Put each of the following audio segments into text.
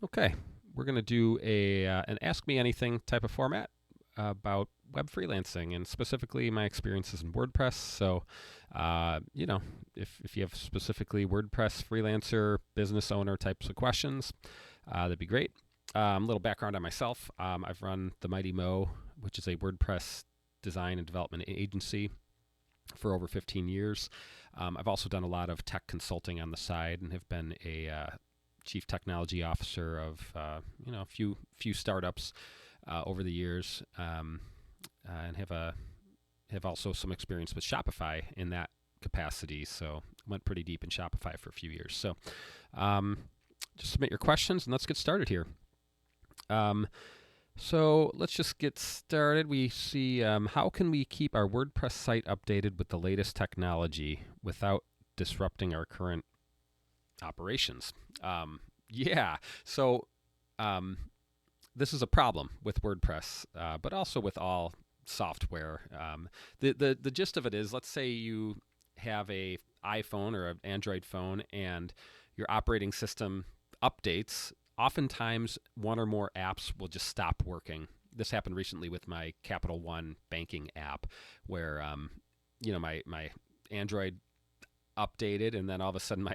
Okay, we're going to do an Ask Me Anything type of format about web freelancing and specifically my experiences in WordPress. So, if you have specifically WordPress freelancer, business owner types of questions, that'd be great. A little background on myself. I've run the Mighty Mo, which is a WordPress design and development agency, for over 15 years. I've also done a lot of tech consulting on the side and have been a chief technology officer of a few startups over the years, and have also some experience with Shopify in that capacity. So went pretty deep in Shopify for a few years. So just submit your questions and let's get started here. So let's just get started. We see how can we keep our WordPress site updated with the latest technology without disrupting our current operations. So this is a problem with WordPress, but also with all software. The gist of it is, let's say you have a iPhone or an Android phone and your operating system updates. Oftentimes, one or more apps will just stop working. This happened recently with my Capital One banking app, where my Android updated, and then all of a sudden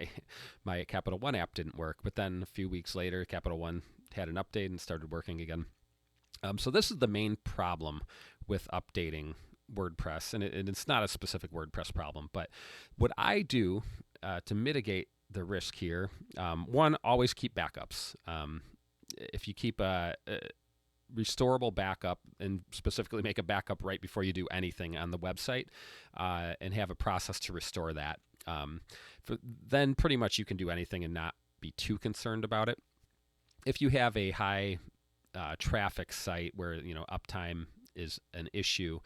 my Capital One app didn't work. But then a few weeks later, Capital One had an update and started working again. So this is the main problem with updating WordPress, and it's not a specific WordPress problem. But what I do to mitigate the risk here, one, always keep backups. If you keep a restorable backup, and specifically make a backup right before you do anything on the website, and have a process to restore that, then pretty much you can do anything and not be too concerned about it. If you have a high traffic site where uptime is an issue,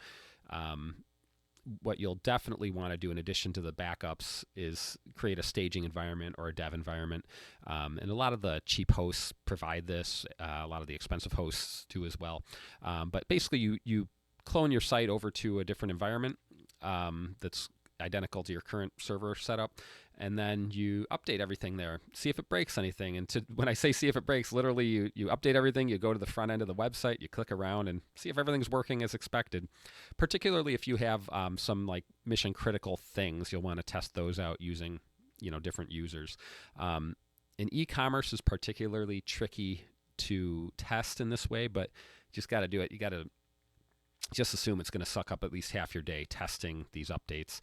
what you'll definitely want to do in addition to the backups is create a staging environment or a dev environment. And a lot of the cheap hosts provide this. A lot of the expensive hosts do as well. But basically, you clone your site over to a different environment that's identical to your current server setup, and then you update everything there. See if it breaks anything. And when I say see if it breaks, literally you update everything, you go to the front end of the website, you click around and see if everything's working as expected. Particularly if you have some like mission critical things, you'll want to test those out using different users. And e-commerce is particularly tricky to test in this way, but you just got to do it. You got to just assume it's going to suck up at least half your day testing these updates.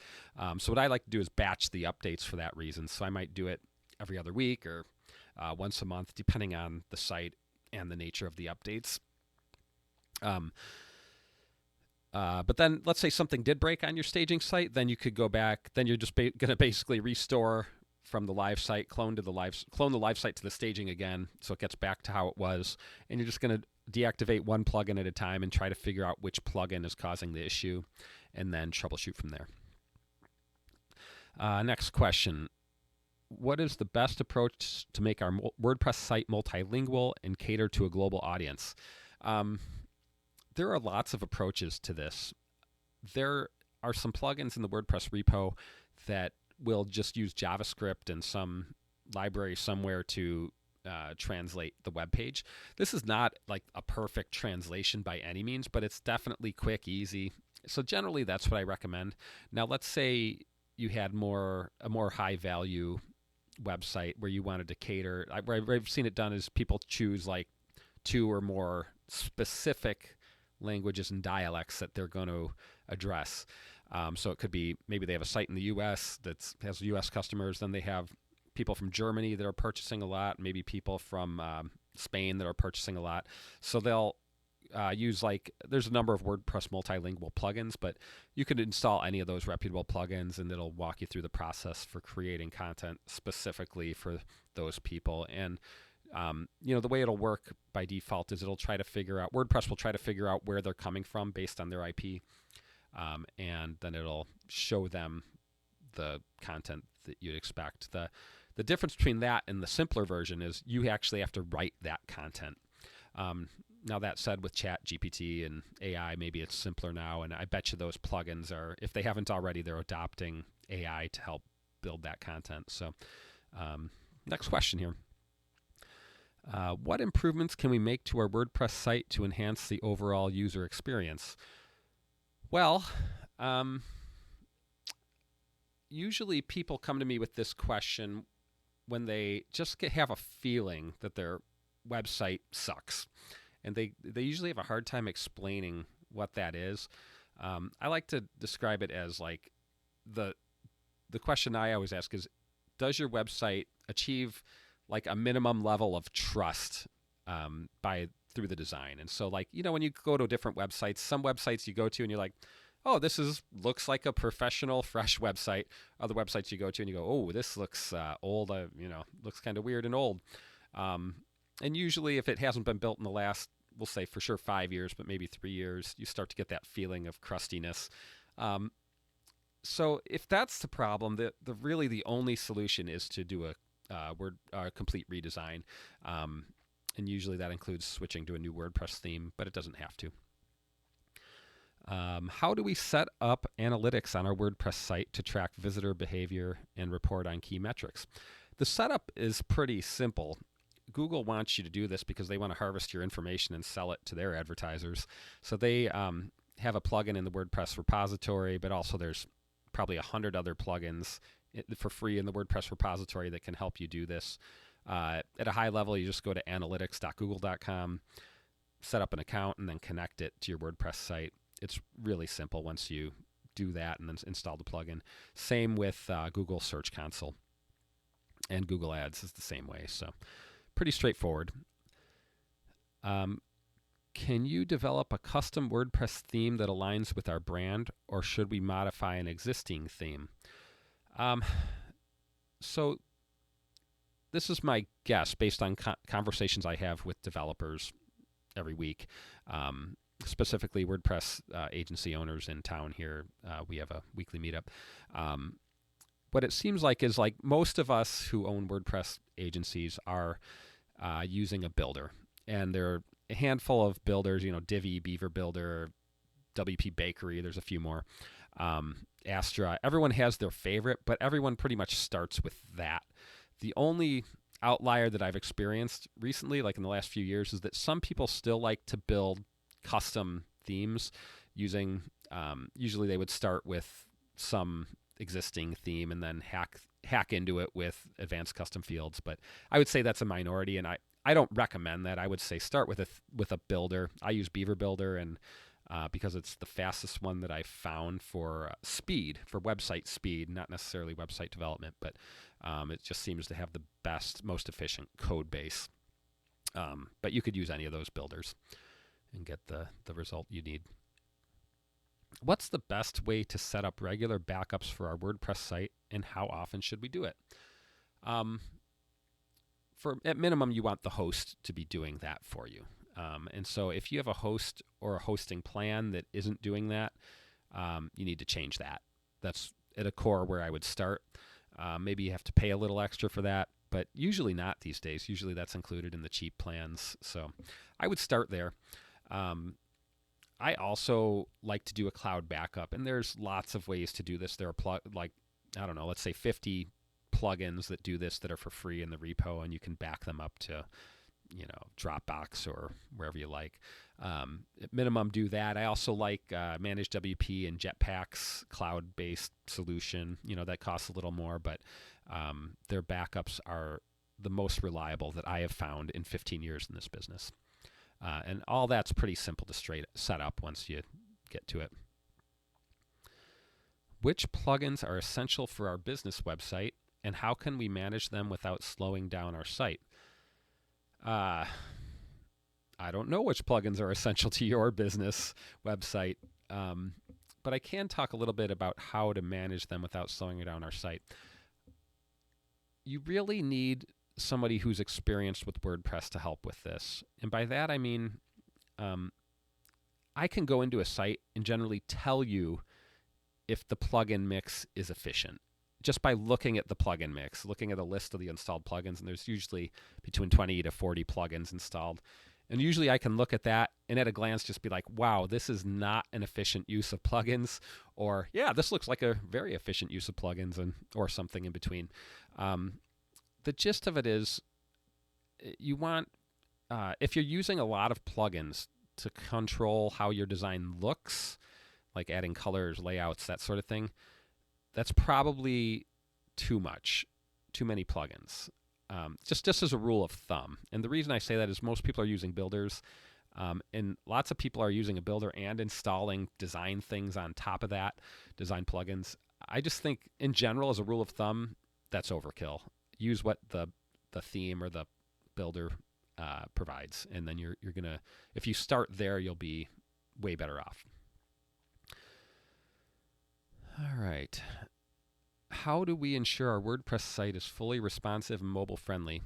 So what I like to do is batch the updates for that reason. So I might do it every other week or once a month, depending on the site and the nature of the updates. But then let's say something did break on your staging site, then you could go back. Then you're just going to basically restore from the live site, clone the live site to the staging again, so it gets back to how it was, and you're just going to deactivate one plugin at a time and try to figure out which plugin is causing the issue, and then troubleshoot from there. Next question. What is the best approach to make our WordPress site multilingual and cater to a global audience? There are lots of approaches to this. There are some plugins in the WordPress repo that will just use JavaScript and some library somewhere to translate the web page. This is not like a perfect translation by any means, but it's definitely quick, easy. So generally that's what I recommend. Now let's say you had a more high value website where you wanted to cater. Where I've seen it done is people choose like 2 or more specific languages and dialects that they're going to address. So it could be maybe they have a site in the U.S. that has U.S. customers. Then they have people from Germany that are purchasing a lot, maybe people from Spain that are purchasing a lot. So they'll use there's a number of WordPress multilingual plugins, but you could install any of those reputable plugins and it'll walk you through the process for creating content specifically for those people. And the way it'll work by default is WordPress will try to figure out where they're coming from based on their IP. And then it'll show them the content that you'd expect. The difference between that and the simpler version is you actually have to write that content. Now that said, with Chat GPT and AI, maybe it's simpler now, and I bet you those plugins are, if they haven't already, they're adopting AI to help build that content. So next question here. What improvements can we make to our WordPress site to enhance the overall user experience? Well, usually people come to me with this question when they just have a feeling that their website sucks. And they usually have a hard time explaining what that is. I like to describe it as like the question I always ask is, does your website achieve like a minimum level of trust through the design? And so, like, when you go to different websites, some websites you go to and you're like, oh, this looks like a professional, fresh website. Other websites you go to and you go, oh, this looks old. Looks kind of weird and old. And usually, if it hasn't been built in the last, we'll say for sure 5 years, but maybe 3 years, you start to get that feeling of crustiness. So if that's the problem, really the only solution is to do a complete redesign. And usually that includes switching to a new WordPress theme, but it doesn't have to. How do we set up analytics on our WordPress site to track visitor behavior and report on key metrics? The setup is pretty simple. Google wants you to do this because they want to harvest your information and sell it to their advertisers. So they have a plugin in the WordPress repository, but also there's probably 100 other plugins for free in the WordPress repository that can help you do this. At a high level, you just go to analytics.google.com, set up an account, and then connect it to your WordPress site. It's really simple once you do that and then install the plugin. Same with Google Search Console, and Google Ads is the same way. So pretty straightforward. Can you develop a custom WordPress theme that aligns with our brand, or should we modify an existing theme? So this is my guess based on conversations I have with developers every week, specifically WordPress agency owners in town here. We have a weekly meetup. What it seems like is like most of us who own WordPress agencies are using a builder, and there are a handful of builders, Divi, Beaver Builder, WP Bakery, there's a few more, Astra. Everyone has their favorite, but everyone pretty much starts with that. The only outlier that I've experienced recently, like in the last few years, is that some people still like to build custom themes using, usually they would start with some existing theme and then hack into it with advanced custom fields. But I would say that's a minority, and I don't recommend that. I would say start with a builder. I use Beaver Builder, and because it's the fastest one that I found for speed, for website speed, not necessarily website development, but it just seems to have the best, most efficient code base. But you could use any of those builders and get the result you need. What's the best way to set up regular backups for our WordPress site, and how often should we do it? At minimum, you want the host to be doing that for you. And so if you have a host or a hosting plan that isn't doing that, you need to change that. That's at a core where I would start. Maybe you have to pay a little extra for that, but usually not these days. Usually that's included in the cheap plans. So I would start there. I also like to do a cloud backup, and there's lots of ways to do this. There are let's say 50 plugins that do this that are for free in the repo, and you can back them up to, Dropbox or wherever you like. At minimum, do that. I also like Managed WP and Jetpack's cloud-based solution. That costs a little more, but their backups are the most reliable that I have found in 15 years in this business. And all that's pretty simple to set up once you get to it. Which plugins are essential for our business website, and how can we manage them without slowing down our site? I don't know which plugins are essential to your business website, but I can talk a little bit about how to manage them without slowing down our site. You really need somebody who's experienced with WordPress to help with this. And by that, I mean, I can go into a site and generally tell you if the plugin mix is efficient just by looking at the plugin mix, looking at a list of the installed plugins, and there's usually between 20 to 40 plugins installed. And usually I can look at that and at a glance just be like, wow, this is not an efficient use of plugins, or yeah, this looks like a very efficient use of plugins, or something in between. The gist of it is you want if you're using a lot of plugins to control how your design looks, like adding colors, layouts, that sort of thing, that's probably too much, too many plugins. Just as a rule of thumb. And the reason I say that is most people are using builders, and lots of people are using a builder and installing design things on top of that, design plugins. I just think, in general, as a rule of thumb, that's overkill. Use what the theme or the builder provides, and then you're gonna, if you start there, you'll be way better off. All right. How do we ensure our WordPress site is fully responsive and mobile friendly?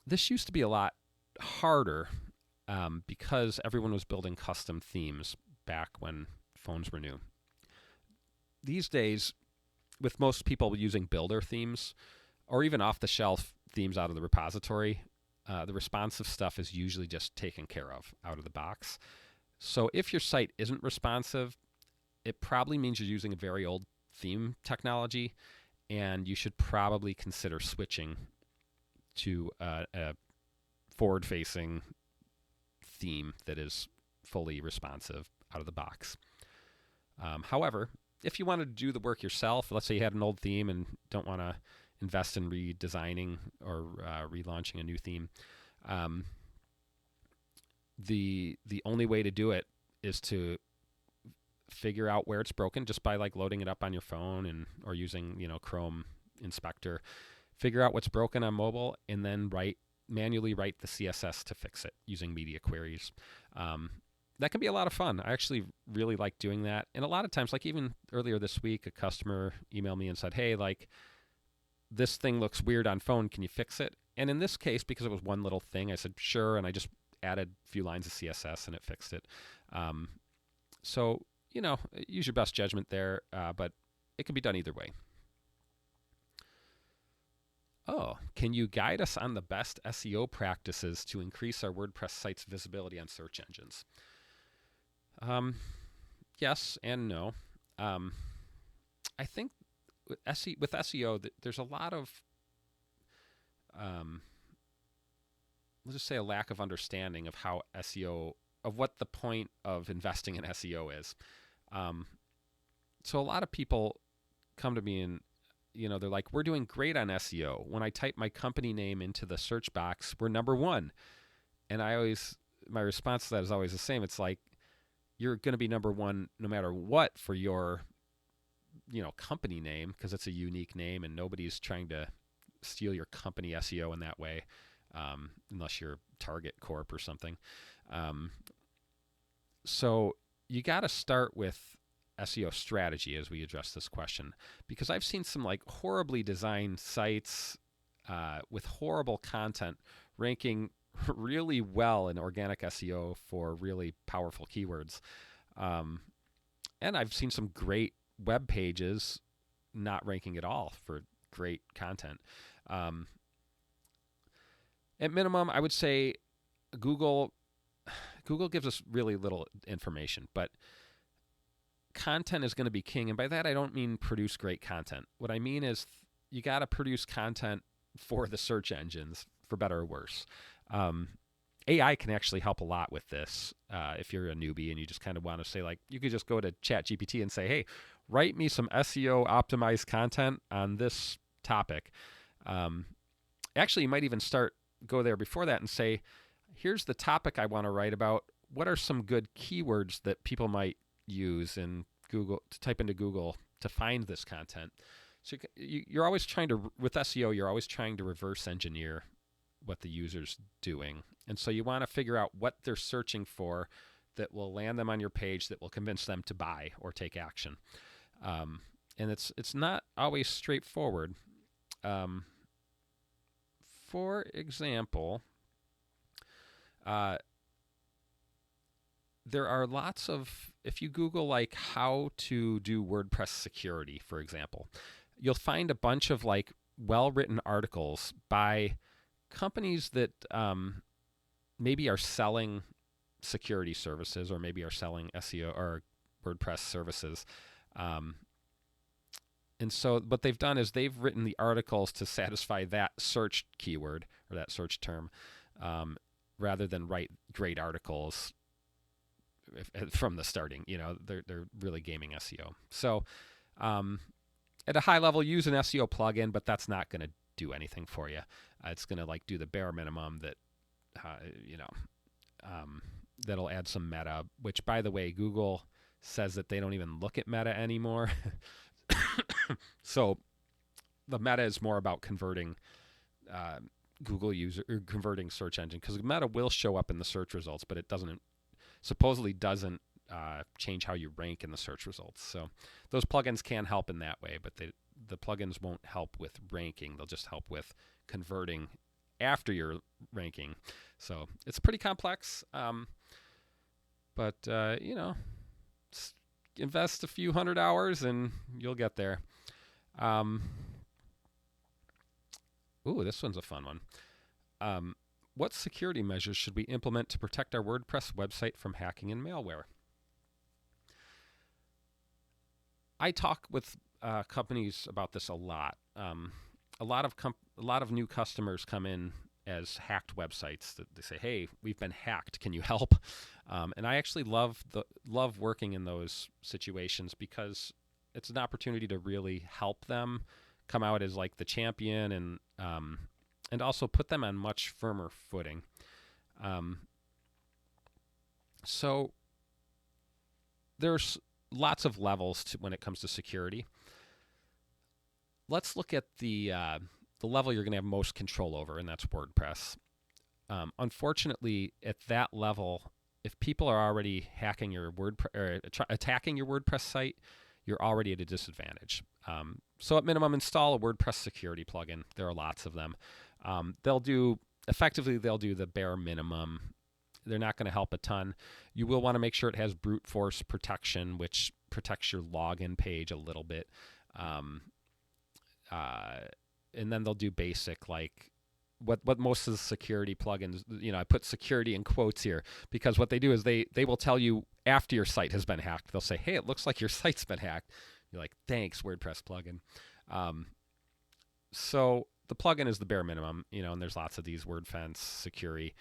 This used to be a lot harder because everyone was building custom themes back when phones were new. These days, with most people using builder themes or even off-the-shelf themes out of the repository, the responsive stuff is usually just taken care of out of the box. So if your site isn't responsive, it probably means you're using a very old theme technology, and you should probably consider switching to a forward-facing theme that is fully responsive out of the box. However, if you want to do the work yourself, let's say you had an old theme and don't want to invest in redesigning or relaunching a new theme, the only way to do it is to figure out where it's broken just by like loading it up on your phone and or using Chrome Inspector. Figure out what's broken on mobile and then manually write the CSS to fix it using media queries. That can be a lot of fun. I actually really like doing that. And a lot of times, like even earlier this week, a customer emailed me and said, hey, like this thing looks weird on phone. Can you fix it? And in this case, because it was one little thing, I said, sure. And I just added a few lines of CSS and it fixed it. So, use your best judgment there, but it can be done either way. Oh, can you guide us on the best SEO practices to increase our WordPress site's visibility on search engines? Yes and no. I think with SEO, there's a lot of, let's just say, a lack of understanding of how SEO, of what the point of investing in SEO is. So a lot of people come to me and, they're like, we're doing great on SEO. When I type my company name into the search box, we're number one. And my response to that is always the same. It's like, you're going to be number one no matter what for your, company name, because it's a unique name and nobody's trying to steal your company SEO in that way, unless you're Target Corp or something. So you got to start with SEO strategy as we address this question, because I've seen some like horribly designed sites with horrible content ranking really well in organic SEO for really powerful keywords. And I've seen some great web pages not ranking at all for great content. At minimum, I would say Google gives us really little information, but content is going to be king. And by that, I don't mean produce great content. What I mean is you got to produce content for the search engines, for better or worse. AI can actually help a lot with this. If you're a newbie and you just kind of want to say, like, you could just go to ChatGPT and say, hey, write me some SEO optimized content on this topic. Actually, you might even go there before that and say, here's the topic I want to write about. What are some good keywords that people might use in Google, to type into Google to find this content? So you're always trying to, with SEO, you're always trying to reverse engineer what the user's doing. And so you want to figure out what they're searching for that will land them on your page, that will convince them to buy or take action. And it's not always straightforward. For example, there are lots of, if you Google like how to do WordPress security, for example, you'll find a bunch of like well-written articles by companies that maybe are selling security services or maybe are selling SEO or WordPress services. And so what they've done is they've written the articles to satisfy that search keyword or that search term, rather than write great articles from the starting. They're really gaming SEO. So at a high level, use an SEO plugin, but that's not going to do anything for you. It's going to do the bare minimum that that'll add some meta. Which, by the way, Google says that they don't even look at meta anymore. So the meta is more about converting Google user or converting search engine, because meta will show up in the search results, but it supposedly doesn't change how you rank in the search results. So those plugins can help in that way, but the plugins won't help with ranking. They'll just help with converting after your ranking. So it's pretty complex, but invest a few hundred hours and you'll get there. This one's a fun one. What security measures should we implement to protect our WordPress website from hacking and malware? I talk with companies about this a lot. A lot of new customers come in as hacked websites that they say, "Hey, we've been hacked. Can you help?" And I actually love working in those situations, because it's an opportunity to really help them come out as the champion, and also put them on much firmer footing. So there's lots of levels when it comes to security. Let's look at the level you're going to have most control over, and that's WordPress. Unfortunately, at that level, if people are already hacking your attacking your WordPress site, you're already at a disadvantage. So at minimum, install a WordPress security plugin. There are lots of them. They'll do the bare minimum. They're not going to help a ton. You will want to make sure it has brute force protection, which protects your login page a little bit. And then they'll do basic, what most of the security plugins, I put security in quotes here, because what they do is they will tell you after your site has been hacked. They'll say, "Hey, it looks like your site's been hacked." You're like, "Thanks, WordPress plugin." So the plugin is the bare minimum, and there's lots of these: WordFence, Security.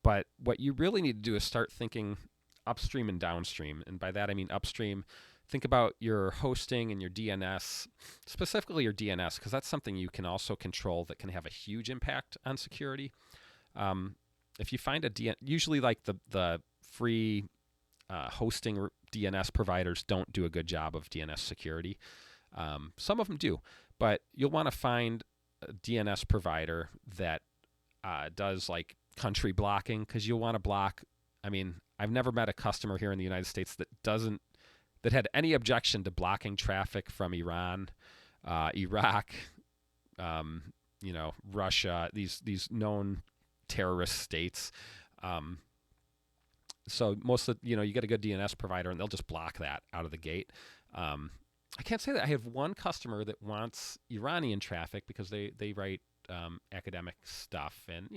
But what you really need to do is start thinking upstream and downstream. And by that, I mean upstream. Think about your hosting and your DNS, specifically your DNS, because that's something you can also control that can have a huge impact on security. If you find usually the free hosting DNS providers don't do a good job of DNS security. Some of them do, but you'll want to find a DNS provider that does country blocking, because you'll want to block. I mean, I've never met a customer here in the United States that had any objection to blocking traffic from Iran, Iraq, Russia, these known terrorist states. So most of you get a good DNS provider, and they'll just block that out of the gate. I can't say that I have one customer that wants Iranian traffic, because they write academic stuff, and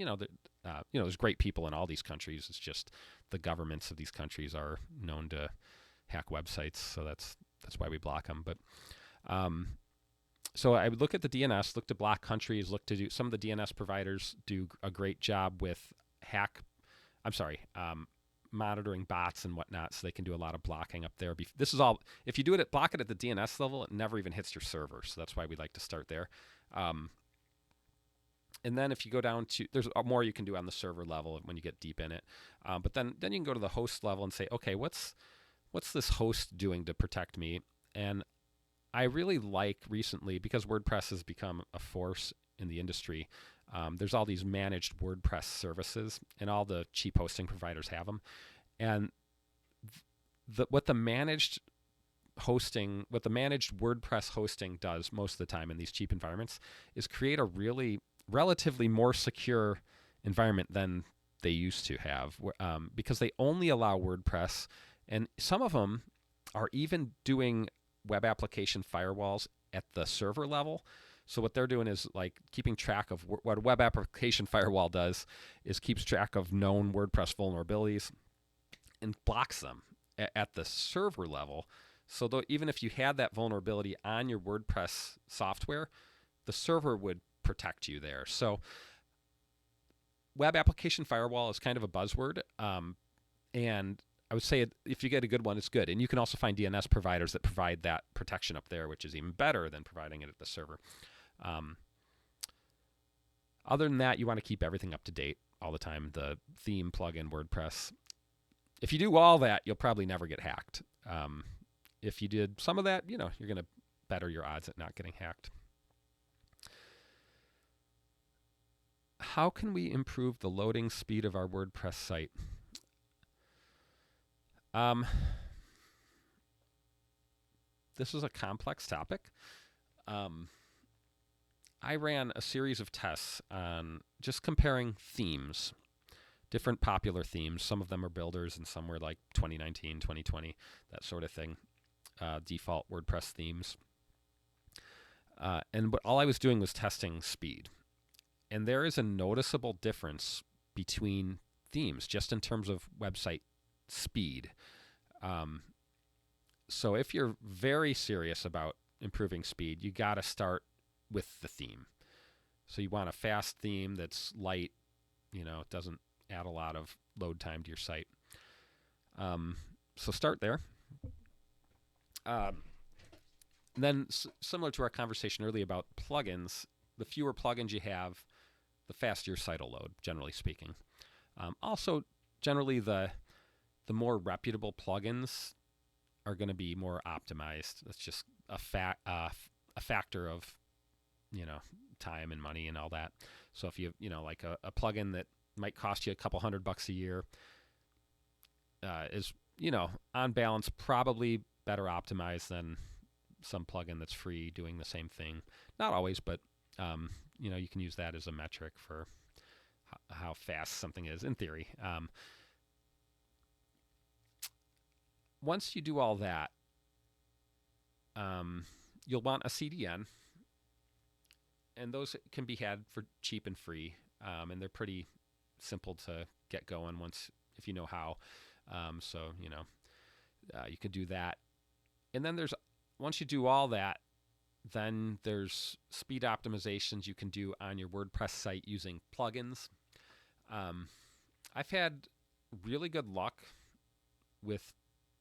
there's great people in all these countries. It's just the governments of these countries are known to hack websites, so that's why we block them. But so I would look at the DNS, look to block countries, look to do some of the DNS providers do a great job with monitoring bots and whatnot, so they can do a lot of blocking up there. This is all, if you block it at the DNS level, it never even hits your server, so that's why we like to start there. And then if you go down to, there's more you can do on the server level when you get deep in it. But then you can go to the host level and say, okay, what's this host doing to protect me? And I really like recently, because WordPress has become a force in the industry, there's all these managed WordPress services, and all the cheap hosting providers have them. And what the managed WordPress hosting does most of the time in these cheap environments is create a really relatively more secure environment than they used to have, because they only allow WordPress, and some of them are even doing web application firewalls at the server level. So what they're doing is keeping track of what a web application firewall does is keeps track of known WordPress vulnerabilities and blocks them at the server level. So even if you had that vulnerability on your WordPress software, the server would protect you there. So web application firewall is kind of a buzzword, and I would say if you get a good one, it's good. And you can also find DNS providers that provide that protection up there, which is even better than providing it at the server. Other than that, you want to keep everything up to date all the time. The theme, plugin, WordPress. If you do all that, you'll probably never get hacked. If you did some of that, you're going to better your odds at not getting hacked. How can we improve the loading speed of our WordPress site? This is a complex topic. I ran a series of tests on just comparing themes, different popular themes. Some of them are builders and some were like 2019, 2020, that sort of thing, default WordPress themes. And all I was doing was testing speed. And there is a noticeable difference between themes just in terms of website speed. So if you're very serious about improving speed, you got to start with the theme. So you want a fast theme that's light, it doesn't add a lot of load time to your site. So start there. Then similar to our conversation earlier about plugins, the fewer plugins you have, the faster your site will load, generally speaking. Also, generally the more reputable plugins are going to be more optimized. That's just a factor of time and money and all that. So if you like a plugin that might cost you a couple $100 a year, is on balance probably better optimized than some plugin that's free doing the same thing. Not always, but you can use that as a metric for how fast something is in theory. Once you do all that, you'll want a CDN, and those can be had for cheap and free, and they're pretty simple to get going if you know how. You can do that, and then once you do all that, then there's speed optimizations you can do on your WordPress site using plugins. I've had really good luck with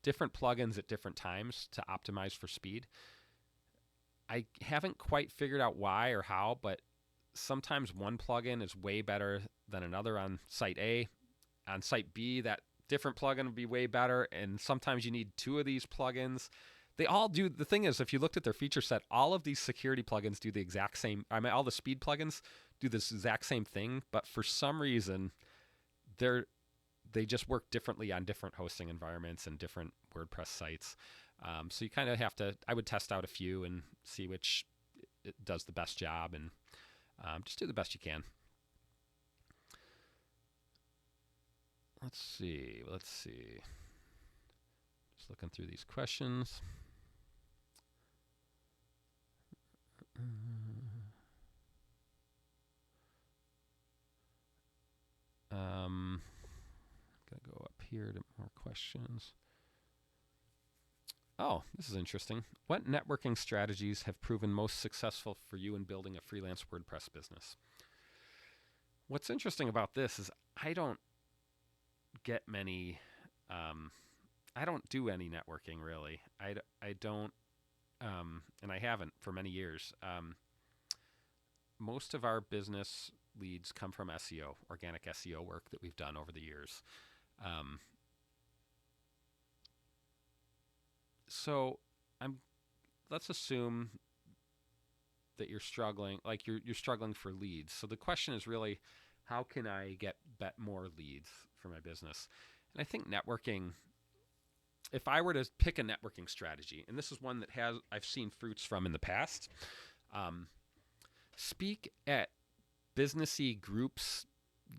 different plugins at different times to optimize for speed. I haven't quite figured out why or how, but sometimes one plugin is way better than another on site A. On site B, that different plugin would be way better, and sometimes you need two of these plugins. They all do. The thing is, if you looked at their feature set, all of these security plugins do the exact same. All the speed plugins do this exact same thing, but for some reason, they just work differently on different hosting environments and different WordPress sites. So you kind of have to, I would test out a few and see which it does the best job, and just do the best you can. Let's see. Just looking through these questions. Gonna go up here to more questions. Oh, this is interesting. What networking strategies have proven most successful for you in building a freelance WordPress business? What's interesting about this is I don't get many. I don't do any networking really. I don't, and I haven't for many years. Most of our business leads come from SEO, organic SEO work that we've done over the years. So let's assume that you're struggling, like you're struggling for leads. So the question is really, how can I get more leads for my business? And I think networking, if I were to pick a networking strategy, and this is one that I've seen fruits from in the past, speak at businessy groups,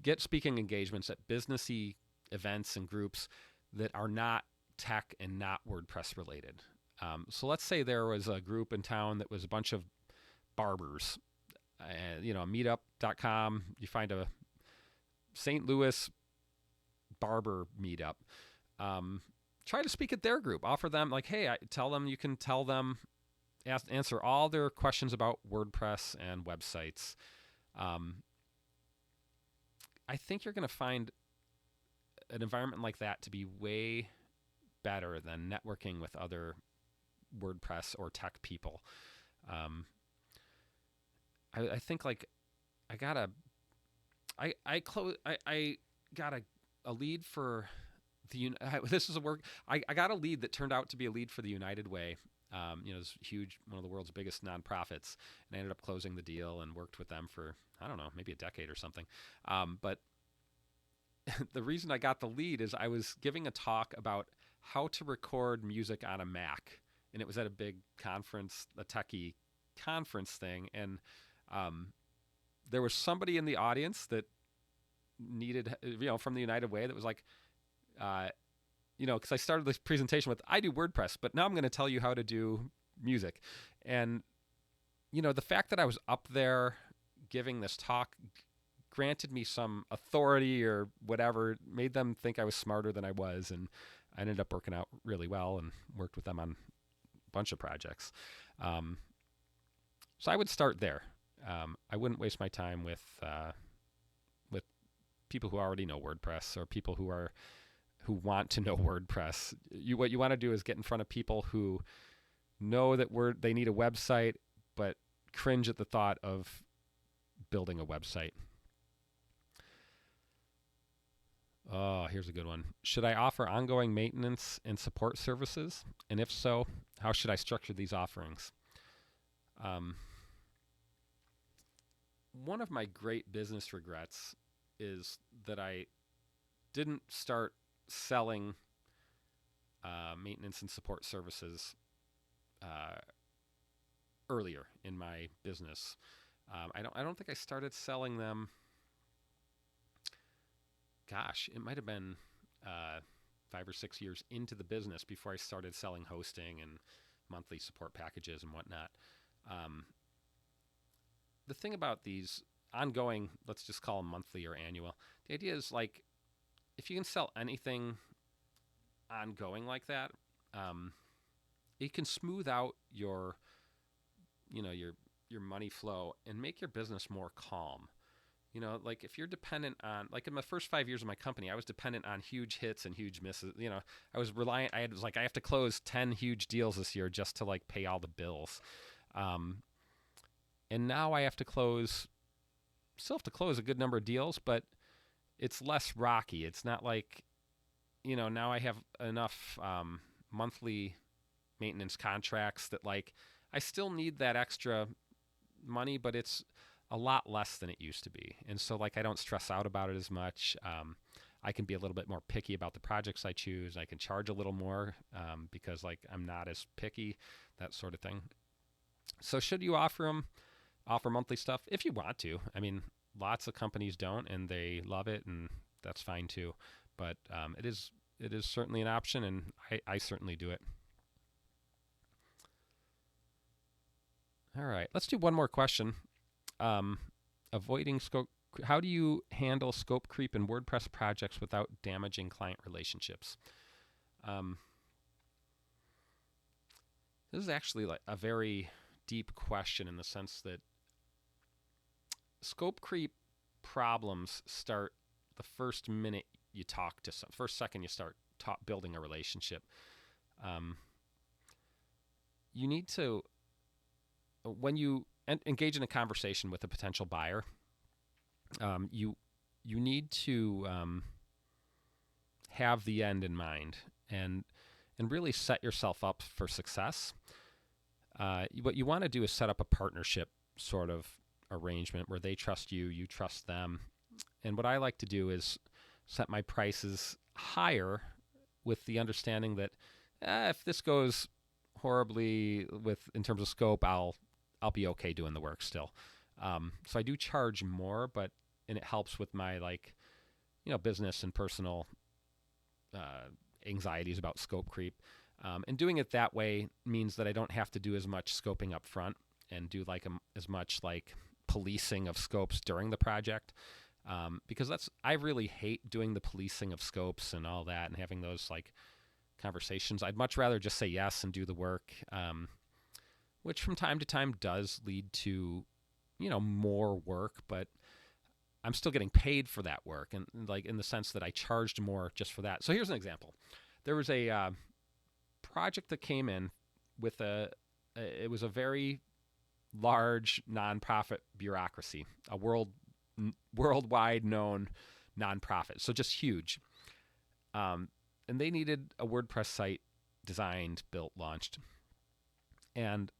get speaking engagements at businessy events and groups that are not tech and not WordPress related. So let's say there was a group in town that was a bunch of barbers, meetup.com, you find a St. Louis barber meetup. try to speak at their group. Offer them like, hey, tell them you can tell them, answer all their questions about WordPress and websites. I think you're going to find an environment like that to be way better than networking with other WordPress or tech people. I think like I got a lead for this is a work. I got a lead that turned out to be a lead for the United Way. It's huge, one of the world's biggest nonprofits, and I ended up closing the deal and worked with them for, I don't know, maybe a decade or something. But the reason I got the lead is I was giving a talk about how to record music on a Mac, and it was at a big conference, a techie conference thing, and there was somebody in the audience that needed, from the United Way that was like, because I started this presentation with, I do WordPress, but now I'm going to tell you how to do music. And, the fact that I was up there giving this talk granted me some authority or whatever, made them think I was smarter than I was. And I ended up working out really well and worked with them on a bunch of projects. So I would start there. I wouldn't waste my time with people who already know WordPress or people who want to know WordPress. What you want to do is get in front of people who know that they need a website, but cringe at the thought of building a website. Oh, here's a good one. Should I offer ongoing maintenance and support services? And if so, how should I structure these offerings? One of my great business regrets is that I didn't start selling maintenance and support services earlier in my business. I don't think I started selling them. Gosh, it might have been 5 or 6 years into the business before I started selling hosting and monthly support packages and whatnot. The thing about these ongoing, let's just call them monthly or annual, the idea is like, if you can sell anything ongoing like that, it can smooth out your money flow and make your business more calm. Like if you're dependent on, like in the first 5 years of my company, I was dependent on huge hits and huge misses. I was reliant. I have to close 10 huge deals this year just to like pay all the bills. And now I still have to close a good number of deals, but it's less rocky. It's not like, now I have enough monthly maintenance contracts that like I still need that extra money, but it's a lot less than it used to be. And so like I don't stress out about it as much. I can be a little bit more picky about the projects I choose. I can charge a little more because like I'm not as picky, that sort of thing. So should you offer monthly stuff? If you want to. I mean, lots of companies don't, and they love it, and that's fine too. But it is certainly an option, and I certainly do it. All right, let's do one more question. Avoiding scope. How do you handle scope creep in WordPress projects without damaging client relationships? This is actually like a very deep question in the sense that scope creep problems start the first minute you talk to first second you start building a relationship. You need to, when you engage in a conversation with a potential buyer, you need to have the end in mind and really set yourself up for success. What you want to do is set up a partnership sort of arrangement where they trust you, you trust them. And what I like to do is set my prices higher with the understanding that if this goes horribly in terms of scope, I'll be okay doing the work still. So I do charge more, and it helps with my business and personal anxieties about scope creep. And doing it that way means that I don't have to do as much scoping up front and do as much policing of scopes during the project. Because I really hate doing the policing of scopes and all that and having those conversations. I'd much rather just say yes and do the work, which from time to time does lead to, more work, but I'm still getting paid for that work, and like in the sense that I charged more just for that. So here's an example. There was a project that came in with it was a very large nonprofit bureaucracy, a worldwide known nonprofit, so just huge. And they needed a WordPress site designed, built, launched. And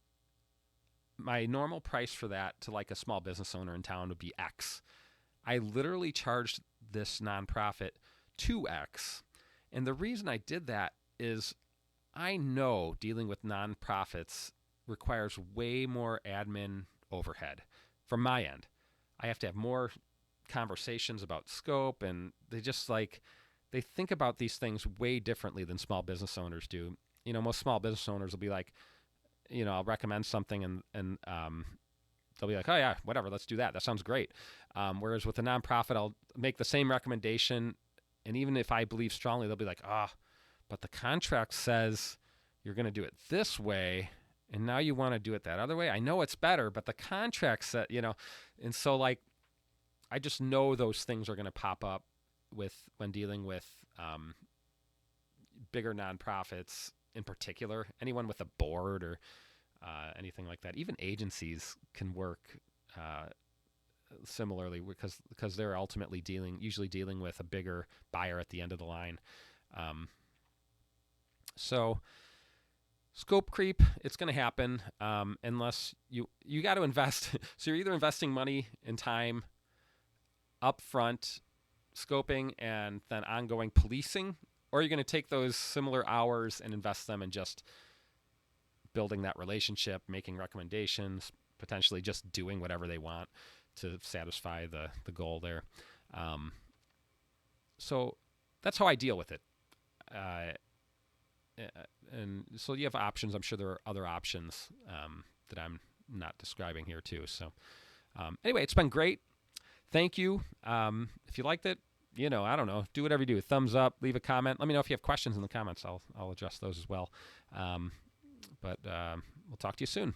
my normal price for that to like a small business owner in town would be X. I literally charged this nonprofit 2X. And the reason I did that is I know dealing with nonprofits requires way more admin overhead from my end. I have to have more conversations about scope, and they think about these things way differently than small business owners do. Most small business owners will be like, I'll recommend something and they'll be like, oh yeah, whatever, let's do that. That sounds great. Whereas with a nonprofit, I'll make the same recommendation, and even if I believe strongly, they'll be like, but the contract says you're going to do it this way, and now you want to do it that other way. I know it's better, but the contract said, and so like, I just know those things are going to pop up when dealing with bigger nonprofits in particular. Anyone with a board or anything like that. Even agencies can work similarly because they're ultimately usually dealing with a bigger buyer at the end of the line. So scope creep, it's going to happen unless you got to invest. So you're either investing money and time upfront, scoping, and then ongoing policing, or you're going to take those similar hours and invest them in just building that relationship, making recommendations, potentially just doing whatever they want to satisfy the goal there. So that's how I deal with it. And so you have options. I'm sure there are other options that I'm not describing here too. So anyway, it's been great. Thank you. If you liked it, I don't know, do whatever you do. Thumbs up, leave a comment. Let me know if you have questions in the comments. I'll address those as well. But we'll talk to you soon.